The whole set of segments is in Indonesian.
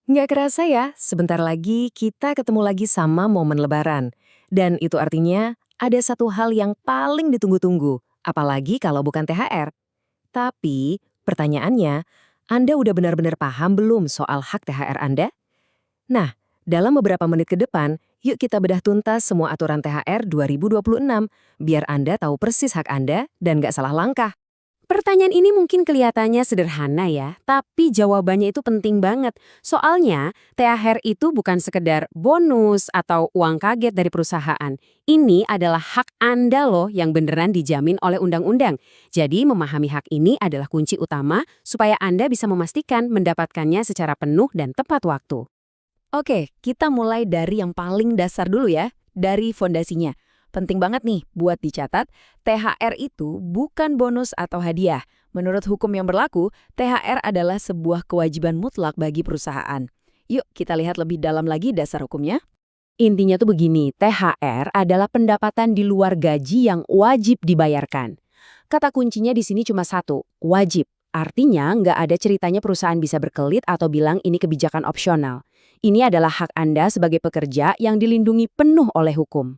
Nggak kerasa ya, sebentar lagi kita ketemu lagi sama momen Lebaran. Dan itu artinya ada satu hal yang paling ditunggu-tunggu, apalagi kalau bukan THR. Tapi, pertanyaannya, Anda udah benar-benar paham belum soal hak THR Anda? Nah, dalam beberapa menit ke depan, yuk kita bedah tuntas semua aturan THR 2026, biar Anda tahu persis hak Anda dan nggak salah langkah. Pertanyaan ini mungkin kelihatannya sederhana ya, tapi jawabannya itu penting banget. Soalnya, THR itu bukan sekedar bonus atau uang kaget dari perusahaan. Ini adalah hak Anda loh yang beneran dijamin oleh undang-undang. Jadi, memahami hak ini adalah kunci utama supaya Anda bisa memastikan mendapatkannya secara penuh dan tepat waktu. Oke, kita mulai dari yang paling dasar dulu ya, dari fondasinya. Penting banget nih buat dicatat, THR itu bukan bonus atau hadiah. Menurut hukum yang berlaku, THR adalah sebuah kewajiban mutlak bagi perusahaan. Yuk kita lihat lebih dalam lagi dasar hukumnya. Intinya tuh begini, THR adalah pendapatan di luar gaji yang wajib dibayarkan. Kata kuncinya di sini cuma satu, wajib. Artinya nggak ada ceritanya perusahaan bisa berkelit atau bilang ini kebijakan opsional. Ini adalah hak Anda sebagai pekerja yang dilindungi penuh oleh hukum.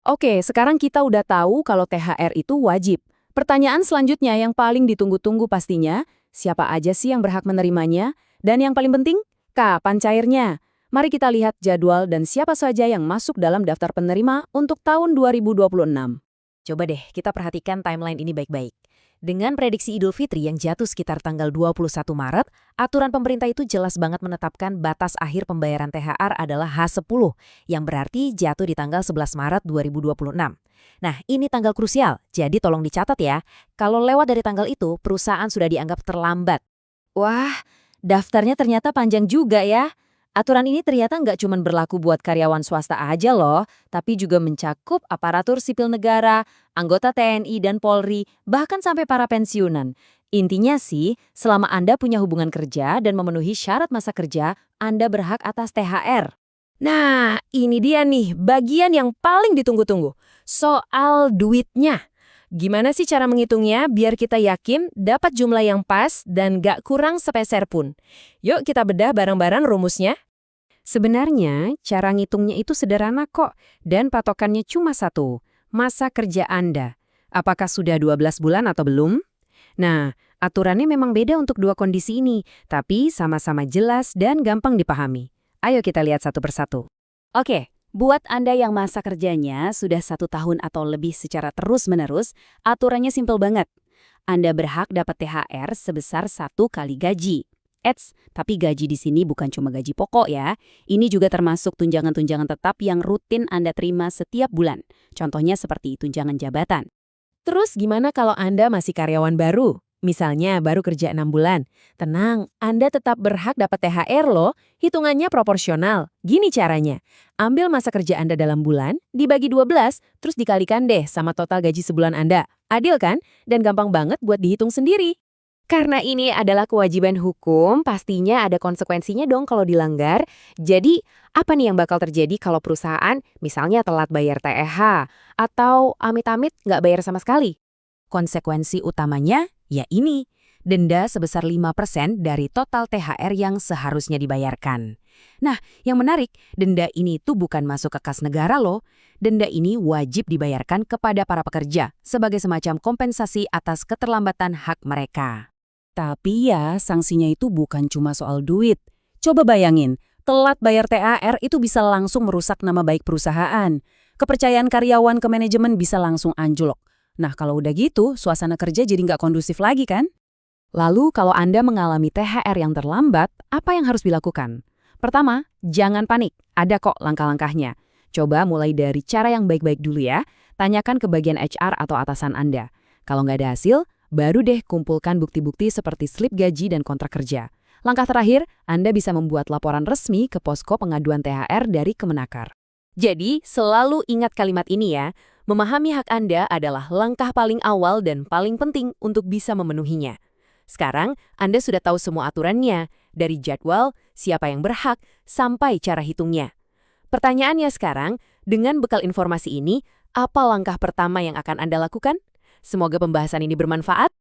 Oke, sekarang kita udah tahu kalau THR itu wajib. Pertanyaan selanjutnya yang paling ditunggu-tunggu pastinya, siapa aja sih yang berhak menerimanya? Dan yang paling penting, kapan cairnya? Mari kita lihat jadwal dan siapa saja yang masuk dalam daftar penerima untuk tahun 2026. Coba deh kita perhatikan timeline ini baik-baik. Dengan prediksi Idul Fitri yang jatuh sekitar tanggal 21 Maret, aturan pemerintah itu jelas banget menetapkan batas akhir pembayaran THR adalah H10, yang berarti jatuh di tanggal 11 Maret 2026. Nah, ini tanggal krusial, jadi tolong dicatat ya. Kalau lewat dari tanggal itu, perusahaan sudah dianggap terlambat. Wah, daftarnya ternyata panjang juga ya. Aturan ini ternyata nggak cuma berlaku buat karyawan swasta aja loh, tapi juga mencakup aparatur sipil negara, anggota TNI dan Polri, bahkan sampai para pensiunan. Intinya sih, selama Anda punya hubungan kerja dan memenuhi syarat masa kerja, Anda berhak atas THR. Nah, ini dia nih bagian yang paling ditunggu-tunggu. Soal duitnya. Gimana sih cara menghitungnya biar kita yakin dapat jumlah yang pas dan gak kurang sepeser pun? Yuk kita bedah bareng-bareng rumusnya. Sebenarnya, cara ngitungnya itu sederhana kok, dan patokannya cuma satu, masa kerja Anda. Apakah sudah 12 bulan atau belum? Nah, aturannya memang beda untuk dua kondisi ini, tapi sama-sama jelas dan gampang dipahami. Ayo kita lihat satu persatu. Oke, buat Anda yang masa kerjanya sudah 1 tahun atau lebih secara terus-menerus, aturannya simpel banget. Anda berhak dapat THR sebesar 1 kali gaji. Tapi gaji di sini bukan cuma gaji pokok ya. Ini juga termasuk tunjangan-tunjangan tetap yang rutin Anda terima setiap bulan. Contohnya seperti tunjangan jabatan. Terus gimana kalau Anda masih karyawan baru? Misalnya baru kerja 6 bulan. Tenang, Anda tetap berhak dapat THR loh. Hitungannya proporsional. Gini caranya. Ambil masa kerja Anda dalam bulan, dibagi 12, terus dikalikan deh sama total gaji sebulan Anda. Adil kan? Dan gampang banget buat dihitung sendiri. Karena ini adalah kewajiban hukum, pastinya ada konsekuensinya dong kalau dilanggar. Jadi, apa nih yang bakal terjadi kalau perusahaan misalnya telat bayar TEH atau amit-amit nggak bayar sama sekali? Konsekuensi utamanya, ya ini, denda sebesar 5% dari total THR yang seharusnya dibayarkan. Nah, yang menarik, denda ini tuh bukan masuk ke kas negara loh. Denda ini wajib dibayarkan kepada para pekerja sebagai semacam kompensasi atas keterlambatan hak mereka. Tapi ya, sanksinya itu bukan cuma soal duit. Coba bayangin, telat bayar THR itu bisa langsung merusak nama baik perusahaan. Kepercayaan karyawan ke manajemen bisa langsung anjlok. Nah, kalau udah gitu, suasana kerja jadi nggak kondusif lagi kan? Lalu kalau Anda mengalami THR yang terlambat, apa yang harus dilakukan? Pertama, jangan panik. Ada kok langkah-langkahnya. Coba mulai dari cara yang baik-baik dulu ya. Tanyakan ke bagian HR atau atasan Anda. Kalau nggak ada hasil, baru deh kumpulkan bukti-bukti seperti slip gaji dan kontrak kerja. Langkah terakhir, Anda bisa membuat laporan resmi ke posko pengaduan THR dari Kemenakar. Jadi, selalu ingat kalimat ini ya. Memahami hak Anda adalah langkah paling awal dan paling penting untuk bisa memenuhinya. Sekarang, Anda sudah tahu semua aturannya, dari jadwal, siapa yang berhak, sampai cara hitungnya. Pertanyaannya sekarang, dengan bekal informasi ini, apa langkah pertama yang akan Anda lakukan? Semoga pembahasan ini bermanfaat